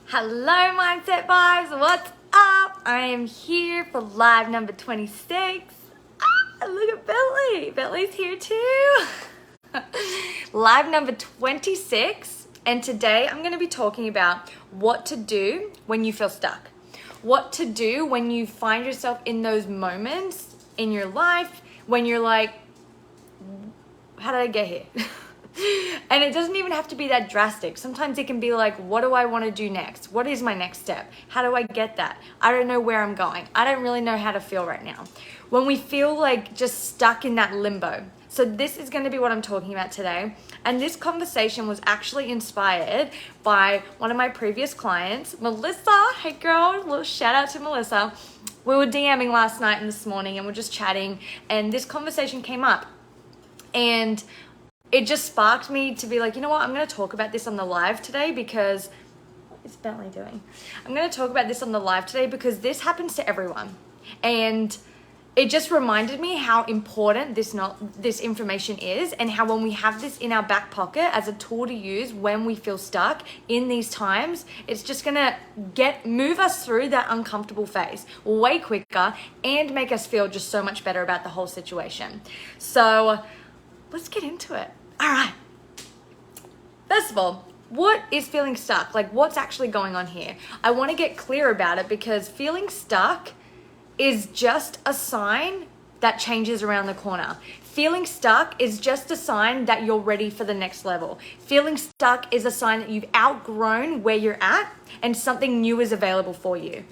Hello Mindset Vibes, what's up? I am here for live number 26. Look at Bentley. Bentley's here too. Live number 26, and today I'm going to be talking about what to do when you feel stuck. What to do when you find yourself in those moments in your life when you're like, how did I get here? And it doesn't even have to be that drastic. Sometimes it can be like, what do I want to do next? What is my next step? How do I get that? I don't know where I'm going. I don't really know how to feel right now. When we feel like just stuck in that limbo. So this is going to be what I'm talking about today. And this conversation was actually inspired by one of my previous clients, Melissa. Hey girl, a little shout out to Melissa. We were DMing last night and this morning and we're just chatting, and this conversation came up. And it just sparked me to be like, you know what, I'm going to talk about this on the live today because, what is Bentley doing? I'm going to talk about this on the live today because this happens to everyone. And it just reminded me how important this information is, and how when we have this in our back pocket as a tool to use when we feel stuck in these times, it's just going to move us through that uncomfortable phase way quicker and make us feel just so much better about the whole situation. So let's get into it. All right. First of all, what is feeling stuck? Like, what's actually going on here? I want to get clear about it because feeling stuck is just a sign that change is around the corner. Feeling stuck is just a sign that you're ready for the next level. Feeling stuck is a sign that you've outgrown where you're at and something new is available for you.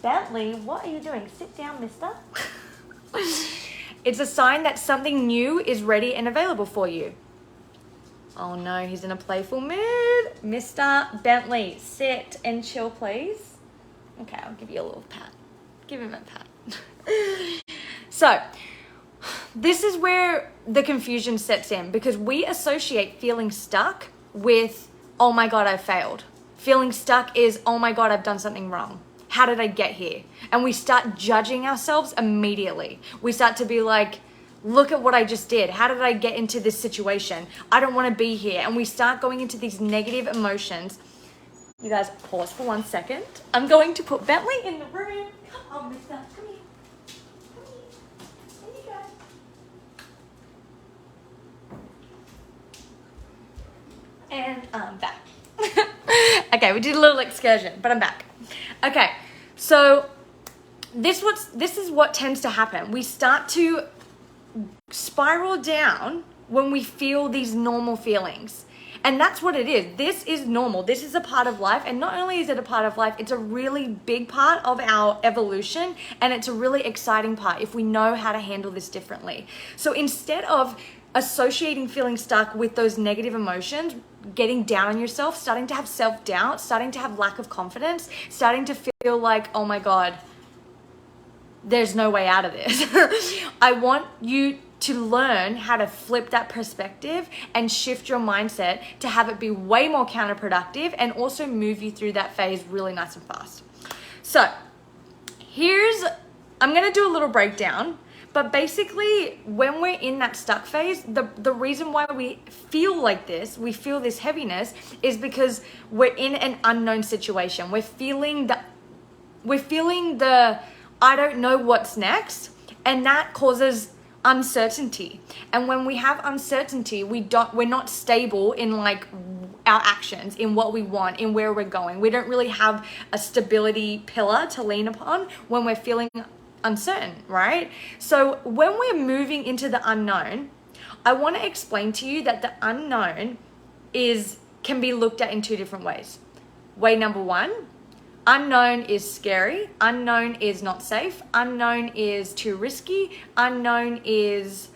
Bentley, what are you doing? Sit down, mister. It's a sign that something new is ready and available for you. Oh no, he's in a playful mood. Mr. Bentley, sit and chill, please. Okay, I'll give you a little pat. Give him a pat. So, this is where the confusion sets in because we associate feeling stuck with, oh my God, I failed. Feeling stuck is, oh my God, I've done something wrong. How did I get here? And we start judging ourselves immediately. We start to be like, look at what I just did. How did I get into this situation? I don't want to be here. And we start going into these negative emotions. You guys pause for 1 second. I'm going to put Bentley in the room. Come on, mister. Come here. Come here. There you go. And I'm back. Okay, we did a little excursion, but I'm back. Okay, so this is what tends to happen. We start to spiral down when we feel these normal feelings. And that's what it is. This is normal. This is a part of life. And not only is it a part of life, it's a really big part of our evolution. And it's a really exciting part if we know how to handle this differently. So instead of associating feeling stuck with those negative emotions, getting down on yourself, starting to have self-doubt, starting to have lack of confidence, starting to feel like, oh my God, there's no way out of this. I want you to learn how to flip that perspective and shift your mindset to have it be way more counterproductive and also move you through that phase really nice and fast. So I'm going to do a little breakdown, but basically when we're in that stuck phase, the reason why we feel like this, we feel this heaviness, is because we're in an unknown situation. We're feeling the I don't know what's next, and that causes uncertainty. And when we have uncertainty, we're not stable in like our actions, in what we want, in where we're going. We don't really have a stability pillar to lean upon when we're feeling uncertain, right? So when we're moving into the unknown, I want to explain to you that the unknown can be looked at in two different ways. Way number one, unknown is scary. Unknown is not safe. Unknown is too risky. Unknown is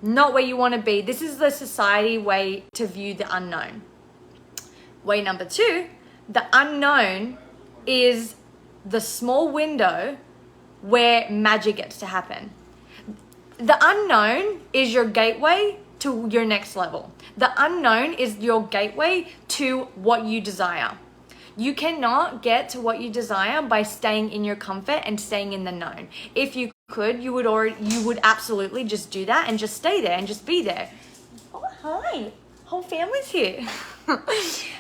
not where you want to be. This is the society way to view the unknown. Way number two, the unknown is the small window where magic gets to happen. The unknown is your gateway to your next level. The unknown is your gateway to what you desire. You cannot get to what you desire by staying in your comfort and staying in the known. If you could, you would absolutely just do that and just stay there and just be there. Oh, hi. Whole family's here.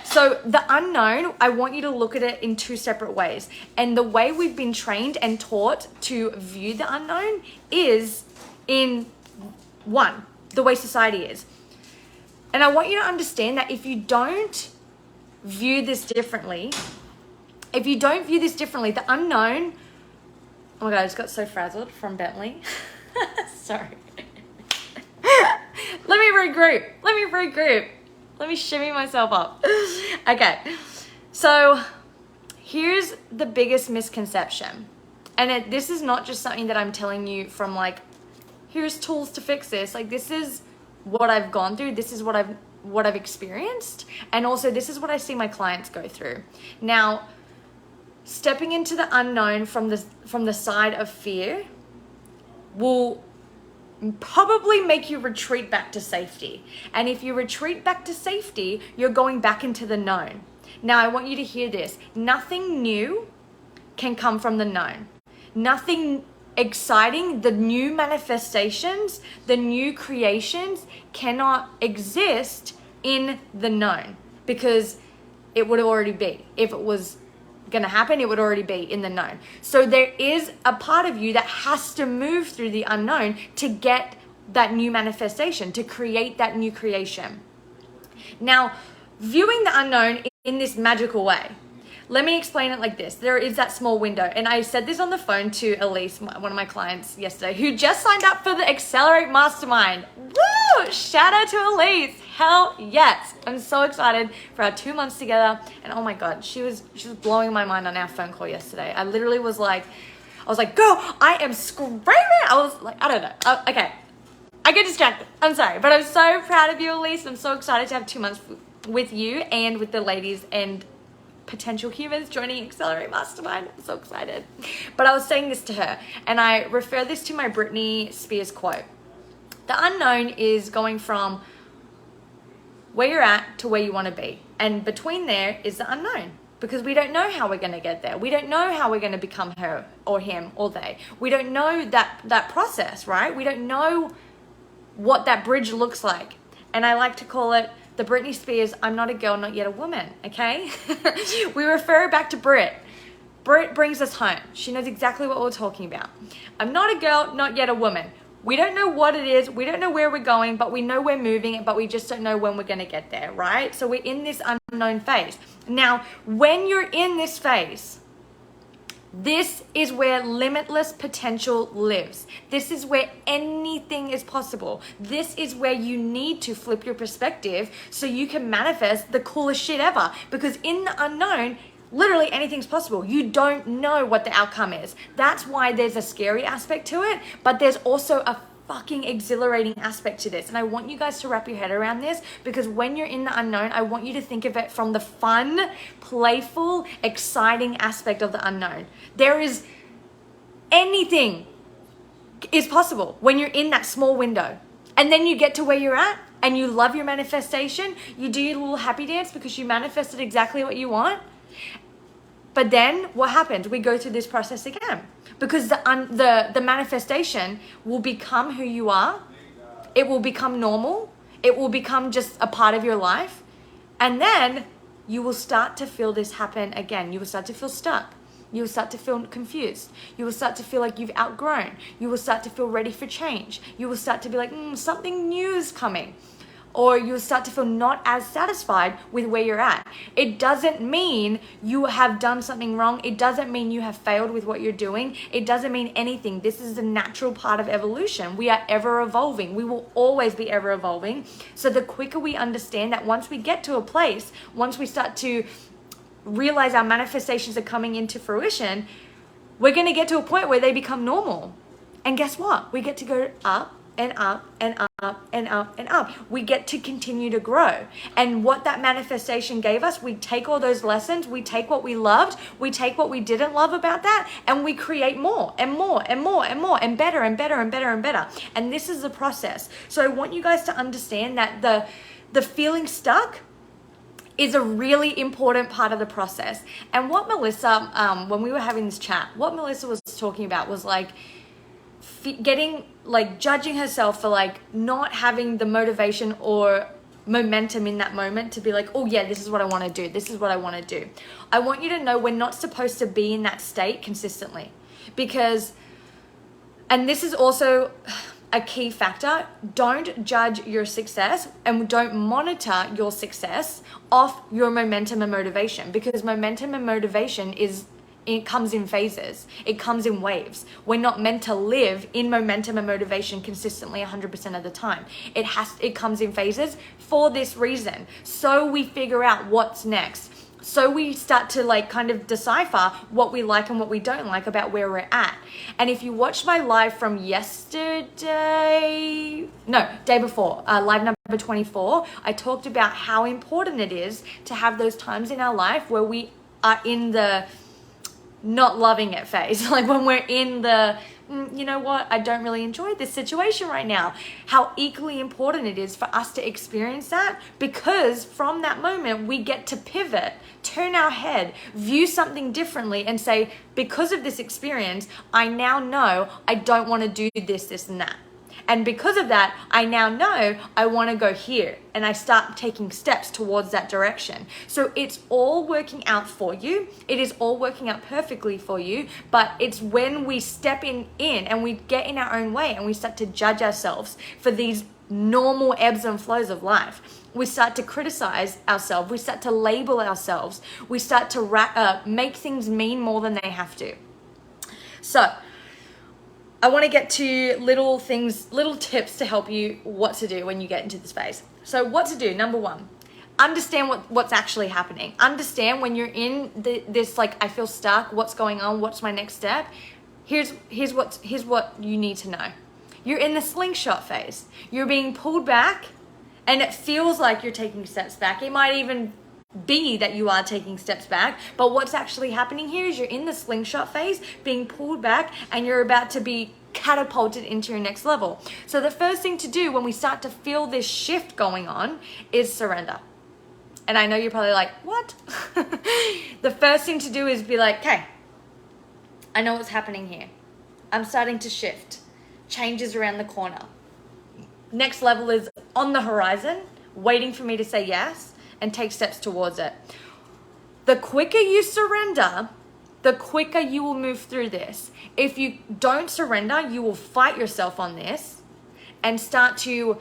So the unknown, I want you to look at it in two separate ways. And the way we've been trained and taught to view the unknown is in one, the way society is. And I want you to understand that if you don't view this differently, the unknown, oh my God, I just got so frazzled from Bentley. Sorry. Let me regroup. Let me shimmy myself up. Okay, so here's the biggest misconception. And this is not just something that I'm telling you from like, here's tools to fix this. Like, this is what I've gone through. This is what I've experienced. And also this is what I see my clients go through. Now, stepping into the unknown from the side of fear will probably make you retreat back to safety. And if you retreat back to safety, you're going back into the known. Now, I want you to hear this. Nothing new can come from the known. Nothing exciting, the new manifestations, the new creations cannot exist in the known, because it would already be. If it was gonna happen, it would already be in the known. So there is a part of you that has to move through the unknown to get that new manifestation, to create that new creation. Now, viewing the unknown in this magical way, let me explain it like this. There is that small window, and I said this on the phone to Elise, one of my clients yesterday, who just signed up for the Accelerate Mastermind. Woo! Shout out to Elise. Hell yes. I'm so excited for our 2 months together. And oh my God, she was blowing my mind on our phone call yesterday. I literally was like, girl, I am screaming. I was like, I don't know. Okay. I get distracted. I'm sorry, but I'm so proud of you, Elise. I'm so excited to have 2 months with you and with the ladies and potential humans joining Accelerate Mastermind. I'm so excited. But I was saying this to her, and I refer this to my Britney Spears quote. The unknown is going from where you're at to where you want to be. And between there is the unknown, because we don't know how we're going to get there. We don't know how we're going to become her or him or they. We don't know that process, right? We don't know what that bridge looks like. And I like to call it the Britney Spears, I'm not a girl, not yet a woman, okay? We refer back to Brit. Brit brings us home. She knows exactly what we're talking about. I'm not a girl, not yet a woman. We don't know what it is. We don't know where we're going, but we know we're moving, but we just don't know when we're going to get there, right? So we're in this unknown phase. Now, when you're in this phase, this is where limitless potential lives. This is where anything is possible. This is where you need to flip your perspective so you can manifest the coolest shit ever. Because in the unknown, literally anything's possible. You don't know what the outcome is. That's why there's a scary aspect to it, but there's also a fucking exhilarating aspect to this. And I want you guys to wrap your head around this, because when you're in the unknown, I want you to think of it from the fun, playful, exciting aspect of the unknown. There is anything is possible when you're in that small window. And then you get to where you're at and you love your manifestation. You do your little happy dance because you manifested exactly what you want. But then what happens? We go through this process again, because the manifestation will become who you are. It will become normal. It will become just a part of your life. And then you will start to feel this happen again. You will start to feel stuck. You will start to feel confused. You will start to feel like you've outgrown. You will start to feel ready for change. You will start to be like, something new is coming. Or you'll start to feel not as satisfied with where you're at. It doesn't mean you have done something wrong. It doesn't mean you have failed with what you're doing. It doesn't mean anything. This is a natural part of evolution. We are ever evolving. We will always be ever evolving. So the quicker we understand that, once we get to a place, once we start to realize our manifestations are coming into fruition, we're going to get to a point where they become normal. And guess what? We get to go up and up and up and up and up. We get to continue to grow. And what that manifestation gave us, we take all those lessons, we take what we loved, we take what we didn't love about that, and we create more and more and more and more and better and better and better and better. And this is the process. So I want you guys to understand that the feeling stuck is a really important part of the process. And what Melissa, when we were having this chat, what Melissa was talking about was like, judging herself for like not having the motivation or momentum in that moment to be like, oh yeah, this is what I want to do. This is what I want to do. I want you to know we're not supposed to be in that state consistently, because, and this is also a key factor, don't judge your success and don't monitor your success off your momentum and motivation, because momentum and motivation it comes in phases. It comes in waves. We're not meant to live in momentum and motivation consistently 100% of the time. It comes in phases for this reason. So we figure out what's next. So we start to like kind of decipher what we like and what we don't like about where we're at. And if you watch my live from day before, live number 24, I talked about how important it is to have those times in our life where we are in the not loving it phase. Like when we're in the, you know what, I don't really enjoy this situation right now. How equally important it is for us to experience that, because from that moment we get to pivot, turn our head, view something differently and say, because of this experience, I now know I don't want to do this, this and that. And because of that, I now know I want to go here, and I start taking steps towards that direction. So it's all working out for you. It is all working out perfectly for you, but it's when we step in and we get in our own way and we start to judge ourselves for these normal ebbs and flows of life. We start to criticize ourselves. We start to label ourselves. We start to make things mean more than they have to. So I want to get to little tips to help you what to do when you get into this phase. So what to do, number one, understand what's actually happening. Understand when you're in this, like, I feel stuck, what's going on, what's my next step? Here's what you need to know. You're in the slingshot phase. You're being pulled back and it feels like you're taking steps back. It might even be that you are taking steps back, but what's actually happening here is you're in the slingshot phase, being pulled back, and you're about to be catapulted into your next level. So the first thing to do when we start to feel this shift going on is surrender. And I know you're probably like, what? The first thing to do is be like, okay, I know what's happening here. I'm starting to shift. Change is around the corner. Next level is on the horizon, waiting for me to say yes and take steps towards it. The quicker you surrender, the quicker you will move through this. If you don't surrender, you will fight yourself on this and start to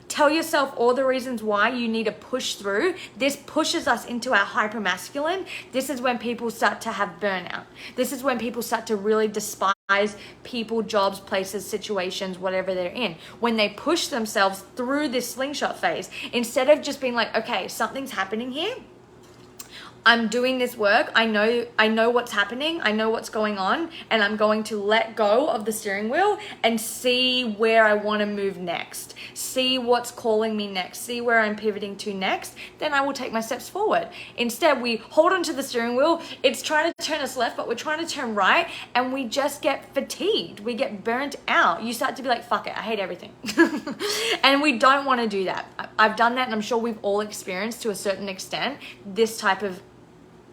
tell yourself all the reasons why you need to push through. This pushes us into our hypermasculine. This is when people start to have burnout. This is when people start to really despise people, jobs, places, situations, whatever they're in. When they push themselves through this slingshot phase, instead of just being like, okay, something's happening here. I'm doing this work. I know what's happening. I know what's going on, and I'm going to let go of the steering wheel and see where I want to move next. See what's calling me next. See where I'm pivoting to next. Then I will take my steps forward. Instead, we hold onto the steering wheel. It's trying to turn us left, but we're trying to turn right, and we just get fatigued. We get burnt out. You start to be like, fuck it, I hate everything. And we don't want to do that. I've done that, and I'm sure we've all experienced to a certain extent this type of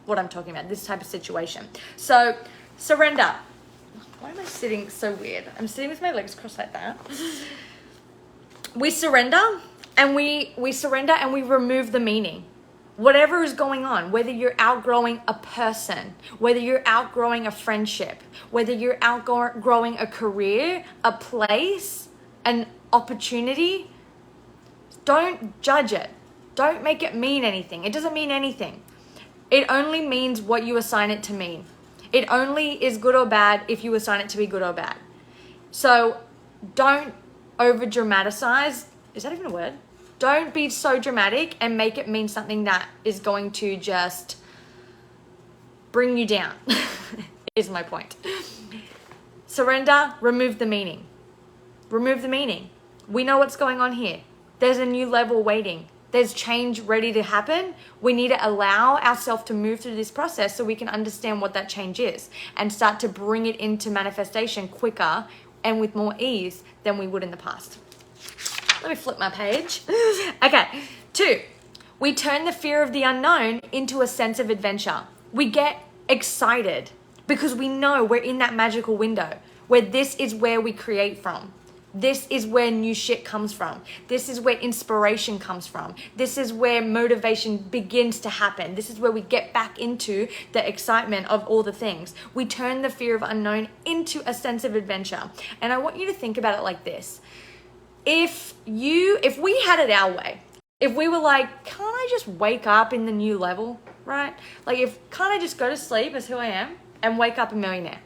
what I'm talking about, this type of situation. So surrender. Why am I sitting so weird? I'm sitting with my legs crossed like that. We surrender, and we surrender and we remove the meaning. Whatever is going on, whether you're outgrowing a person, whether you're outgrowing a friendship, whether you're outgrowing a career, a place, an opportunity, don't judge it. Don't make it mean anything. It doesn't mean anything. It only means what you assign it to mean. It only is good or bad if you assign it to be good or bad. So don't over dramatize. Is that even a word? Don't be so dramatic and make it mean something that is going to just bring you down, is my point. Surrender, remove the meaning. Remove the meaning. We know what's going on here. There's a new level waiting. There's change ready to happen. We need to allow ourselves to move through this process so we can understand what that change is and start to bring it into manifestation quicker and with more ease than we would in the past. Let me flip my page. Okay, 2, we turn the fear of the unknown into a sense of adventure. We get excited because we know we're in that magical window where this is where we create from. This is where new shit comes from. This is where inspiration comes from. This is where motivation begins to happen. This is where we get back into the excitement of all the things. We turn the fear of unknown into a sense of adventure. And I want you to think about it like this. If we had it our way, if we were like, can't I just wake up in the new level, right? Like, can't I just go to sleep as who I am and wake up a millionaire?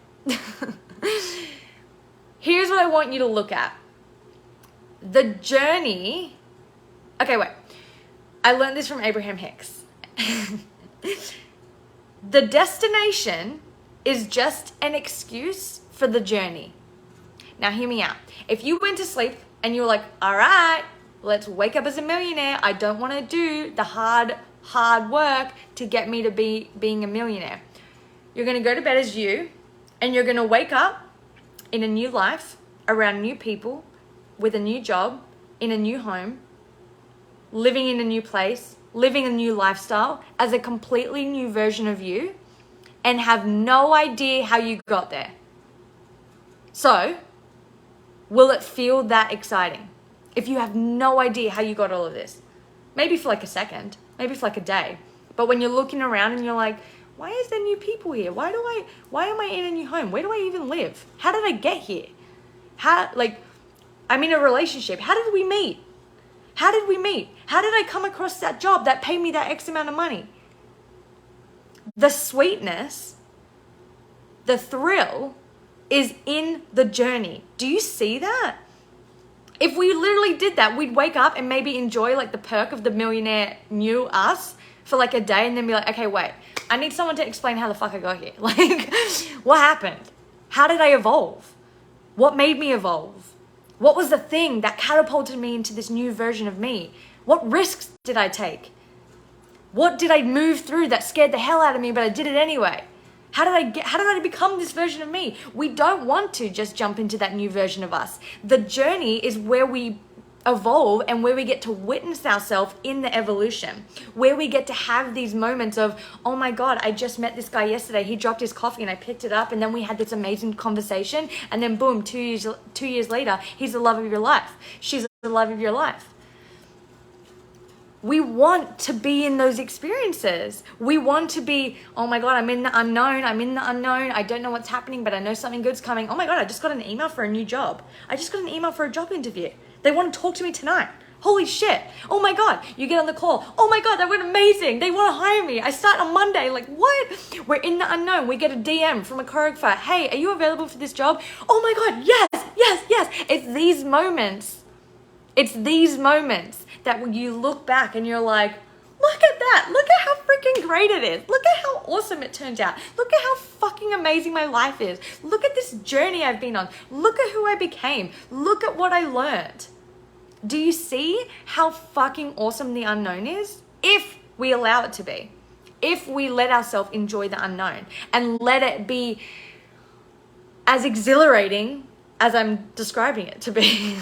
Here's what I want you to look at. The journey. Okay, wait. I learned this from Abraham Hicks. The destination is just an excuse for the journey. Now, hear me out. If you went to sleep and you were like, all right, let's wake up as a millionaire. I don't want to do the hard work to get me to being a millionaire. You're going to go to bed as you, and you're going to wake up in a new life, around new people, with a new job, in a new home, living in a new place, living a new lifestyle as a completely new version of you, and have no idea how you got there. So, will it feel that exciting if you have no idea how you got all of this? Maybe for like a second, maybe for like a day. But when you're looking around and you're like, why is there new people here? Why am I in a new home? Where do I even live? How did I get here? I'm in a relationship. How did we meet? How did I come across that job that paid me that X amount of money? The sweetness, the thrill is in the journey. Do you see that? If we literally did that, we'd wake up and maybe enjoy like the perk of the millionaire new us for like a day, and then be like, okay, wait, I need someone to explain how the fuck I got here. Like, what happened? How did I evolve? What made me evolve? What was the thing that catapulted me into this new version of me? What risks did I take? What did I move through that scared the hell out of me, but I did it anyway? How did I become this version of me? We don't want to just jump into that new version of us. The journey is where we evolve and where we get to witness ourselves in the evolution, where we get to have these moments of, oh my God, I just met this guy yesterday. He dropped his coffee and I picked it up, and then we had this amazing conversation, and then boom, 2 years later, he's the love of your life. She's the love of your life. We want to be in those experiences. We want to be, oh my God, I'm in the unknown. I don't know what's happening, but I know something good's coming. Oh my God, I just got an email for a new job. I just got an email for a job interview. They want to talk to me tonight. Holy shit. Oh my God, you get on the call. Oh my God, that went amazing. They want to hire me. I start on Monday. Like, what? We're in the unknown. We get a DM from a choreographer. Hey, are you available for this job? Oh my God, yes. It's these moments that when you look back and you're like, look at that. Look at how freaking great it is. Look at how awesome it turns out. Look at how fucking amazing my life is. Look at this journey I've been on. Look at who I became. Look at what I learned. Do you see how fucking awesome the unknown is? If we allow it to be. If we let ourselves enjoy the unknown and let it be as exhilarating as I'm describing it to be.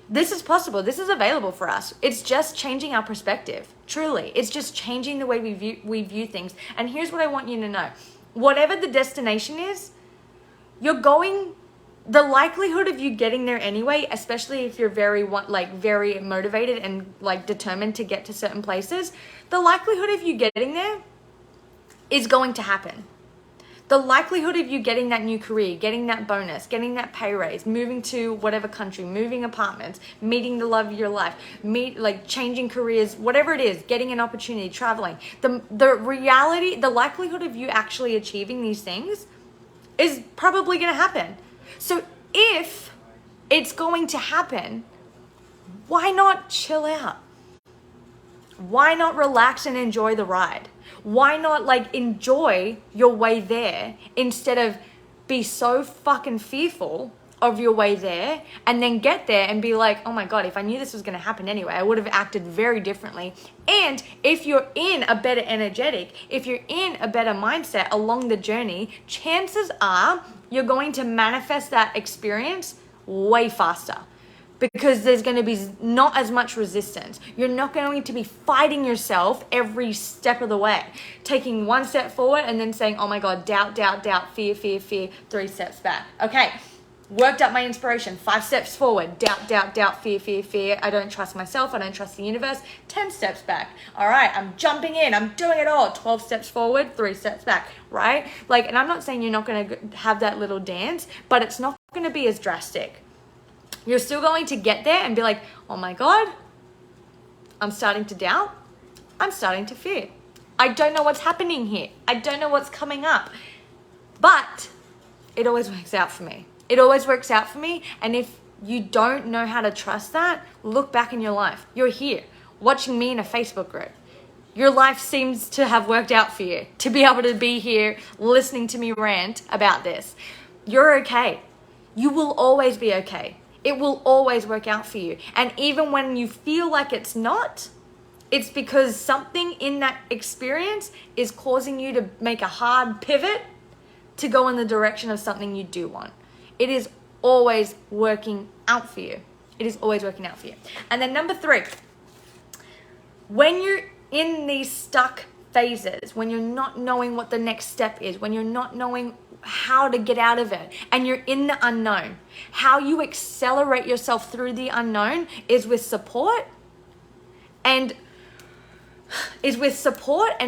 This is possible. This is available for us. It's just changing our perspective. Truly. It's just changing the way we view things. And here's what I want you to know. Whatever the destination is, the likelihood of you getting there anyway, especially if you're very motivated and like determined to get to certain places, the likelihood of you getting there is going to happen. The likelihood of you getting that new career, getting that bonus, getting that pay raise, moving to whatever country, moving apartments, meeting the love of your life, changing careers, whatever it is, getting an opportunity, traveling. The likelihood of you actually achieving these things is probably going to happen. So if it's going to happen, why not chill out? Why not relax and enjoy the ride? Why not enjoy your way there instead of be so fucking fearful of your way there and then get there and be like, oh my God, if I knew this was going to happen anyway, I would have acted very differently. And if you're in a better energetic, if you're in a better mindset along the journey, chances are you're going to manifest that experience way faster. Because there's going to be not as much resistance. You're not going to be fighting yourself every step of the way. Taking one step forward and then saying, oh my God, doubt, fear, 3 steps back. Okay, Worked up my inspiration. 5 steps forward. Doubt, doubt, doubt, fear, fear, fear. I don't trust myself. I don't trust the universe. 10 steps back. All right, I'm jumping in. I'm doing it all. 12 steps forward, 3 steps back, right? Like, and I'm not saying you're not going to have that little dance, but it's not going to be as drastic. You're still going to get there and be like, oh my God, I'm starting to doubt. I'm starting to fear. I don't know what's happening here. I don't know what's coming up. But it always works out for me. It always works out for me. And if you don't know how to trust that, look back in your life. You're here watching me in a Facebook group. Your life seems to have worked out for you to be able to be here listening to me rant about this. You're okay. You will always be okay. It will always work out for you. And even when you feel like it's not, it's because something in that experience is causing you to make a hard pivot to go in the direction of something you do want. It is always working out for you. It is always working out for you. And then number 3, when you're in these stuck phases, when you're not knowing what the next step is, when you're not knowing how to get out of it, and you're in the unknown, how you accelerate yourself through the unknown is with support and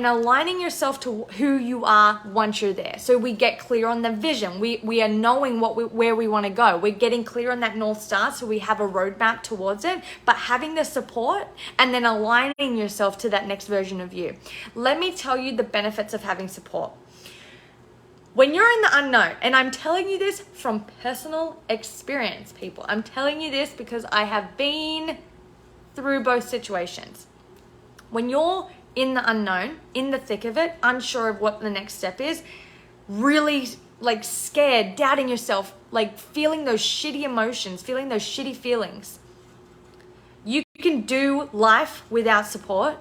aligning yourself to who you are once you're there. So we get clear on the vision. We are knowing where we want to go. We're getting clear on that North Star, so we have a roadmap towards it, but having the support and then aligning yourself to that next version of you. Let me tell you the benefits of having support. When you're in the unknown, and I'm telling you this from personal experience, people. I'm telling you this because I have been through both situations. When you're in the unknown, in the thick of it, unsure of what the next step is, really like scared, doubting yourself, like feeling those shitty emotions, feeling those shitty feelings, you can do life without support.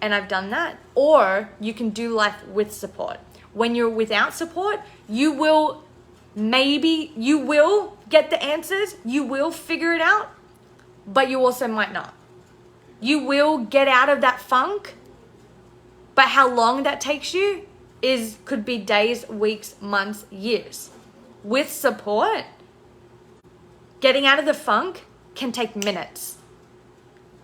And I've done that. Or you can do life with support. When you're without support, you will get the answers, you will figure it out, but you also might not. You will get out of that funk, but how long that takes you could be days, weeks, months, years. With support, getting out of the funk can take minutes.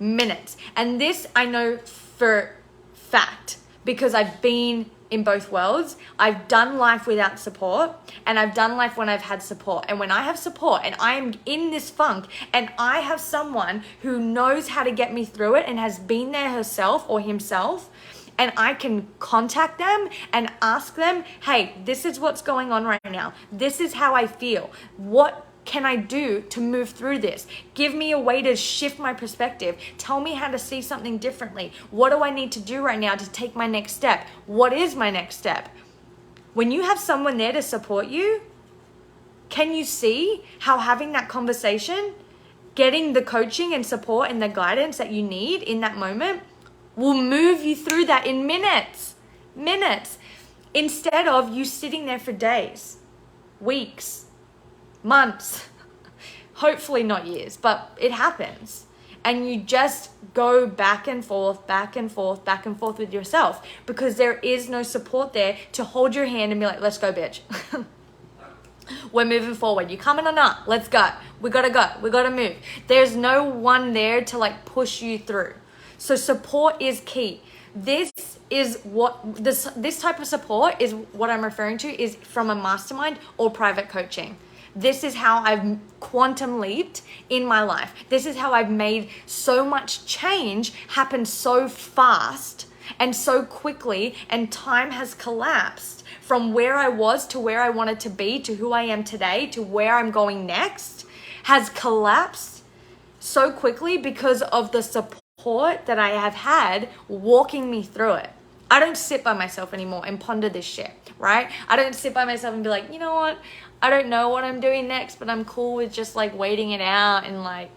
Minutes. And this I know for fact because I've been in both worlds. I've done life without support and I've done life when I've had support. And when I have support and I am in this funk and I have someone who knows how to get me through it and has been there herself or himself, and I can contact them and ask them, hey, this is what's going on right now. This is how I feel. What can I do to move through this? Give me a way to shift my perspective. Tell me how to see something differently. What do I need to do right now to take my next step? What is my next step? When you have someone there to support you, can you see how having that conversation, getting the coaching and support and the guidance that you need in that moment will move you through that in minutes, instead of you sitting there for days, weeks, months, hopefully not years, but it happens. And you just go back and forth with yourself because there is no support there to hold your hand and be like, let's go, bitch. We're moving forward. You coming or not? Let's go. We gotta go. We gotta move. There's no one there to like push you through. So support is key. This type of support is what I'm referring to is from a mastermind or private coaching. This is how I've quantum leaped in my life. This is how I've made so much change happen so fast and so quickly, and time has collapsed from where I was to where I wanted to be to who I am today to where I'm going next has collapsed so quickly because of the support that I have had walking me through it. I don't sit by myself anymore and ponder this shit, right? I don't sit by myself and be like, you know what? I don't know what I'm doing next, but I'm cool with just like waiting it out and like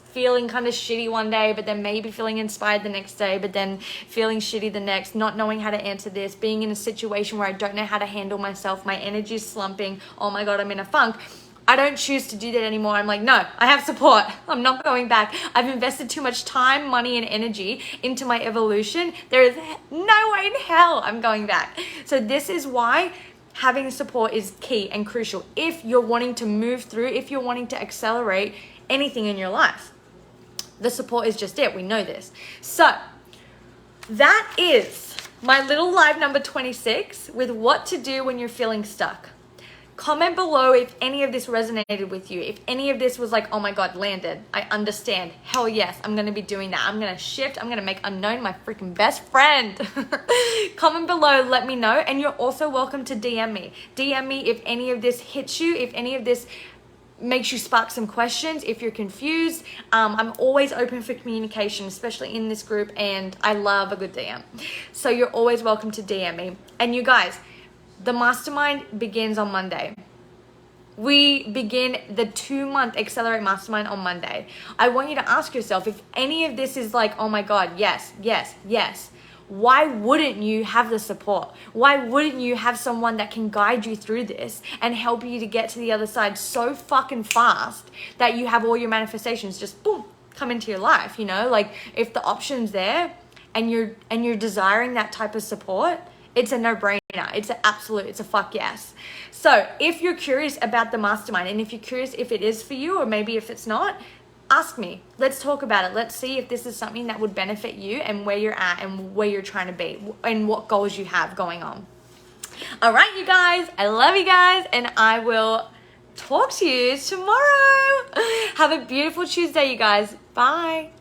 feeling kind of shitty one day, but then maybe feeling inspired the next day, but then feeling shitty the next, not knowing how to answer this, being in a situation where I don't know how to handle myself, my energy is slumping, oh my God, I'm in a funk. I don't choose to do that anymore. I'm like, no, I have support. I'm not going back. I've invested too much time, money, and energy into my evolution. There is no way in hell I'm going back. So this is why having support is key and crucial if you're wanting to move through, if you're wanting to accelerate anything in your life. The support is just it. We know this. So that is my little live number 26 with what to do when you're feeling stuck. Comment below if any of this resonated with you. If any of this was like, oh my God, landed. I understand. Hell yes, I'm going to be doing that. I'm going to shift. I'm going to make unknown my freaking best friend. Comment below, let me know. And you're also welcome to DM me. DM me if any of this hits you, if any of this makes you spark some questions, if you're confused. I'm always open for communication, especially in this group, and I love a good DM. So you're always welcome to DM me. And you guys, the mastermind begins on Monday. We begin the 2-month Accelerate Mastermind on Monday. I want you to ask yourself if any of this is like, oh my God, yes, yes, yes. Why wouldn't you have the support? Why wouldn't you have someone that can guide you through this and help you to get to the other side so fucking fast that you have all your manifestations just boom, come into your life, you know? Like if the option's there and you're desiring that type of support, it's a no-brainer. It's an absolute, it's a fuck yes. So if you're curious about the mastermind and if you're curious if it is for you or maybe if it's not, ask me. Let's talk about it. Let's see if this is something that would benefit you and where you're at and where you're trying to be and what goals you have going on. All right, you guys. I love you guys and I will talk to you tomorrow. Have a beautiful Tuesday, you guys. Bye.